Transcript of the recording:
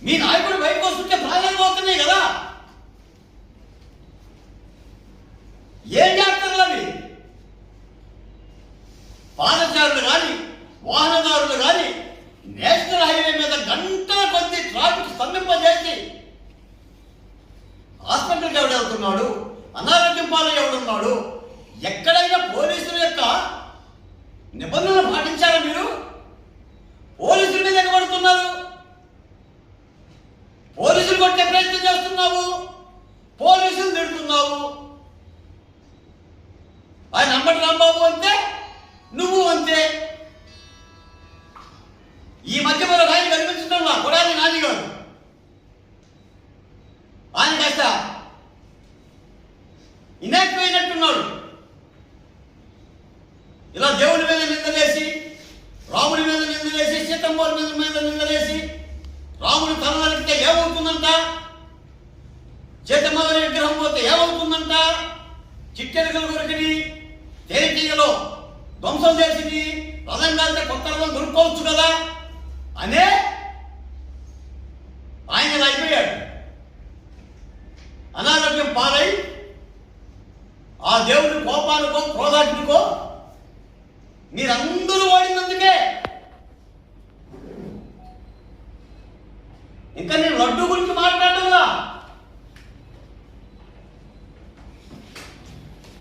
మీ నాయకుడు బయటకు వస్తుంటే ప్రాణాలు పోతున్నాయి కదా. ఏం చేస్తారు అవి? పాదచారులు కానీ వాహనదారులు కానీ నేషనల్ హైవే మీద గంటల కొద్ది ట్రాఫిక్ స్తంభింపజేసి హాస్పిటల్కి ఎవడు వెళ్తున్నాడు, అనారోగ్యం పాలు ఎవడున్నాడు? ఎక్కడైనా పోలీసుల యొక్క నిబంధనలు పాటించారా మీరు? పోలీసుల మీద ఎగబడుతున్నారు, పోలీసులు కొట్టే ప్రయత్నం చేస్తున్నావు, పోలీసులు తిడుతున్నావు. ఆయన అంబటి రాంబాబు అంతే, నువ్వు అంతే. ఈ మధ్య మరో ఆయన కనిపించడం నా కొడాలి నాని గారు, ఆయన కాస్త ఇనాక్టివ్ అయినట్టున్నాడు. ఇలా దేవుడి మీద నిందలేసి, రాముడి మీద నిందలేసి, సీతమ్మవారి మీద నిందలేసి, రాముడి తల నరికితే ఏమవుతుందంట, సీతమ్మవారి విగ్రహం పోతే ఏమవుతుందంట, చిట్టెలుకలు కొరికిని తేనెటీగలో ధ్వంసం చేసింది, రథం కాలితే కొత్త రథం దొరుకోవచ్చు కదా అనే ఆయన అయిపోయాడు. అనారోగ్యం పాలై ఆ దేవుడిని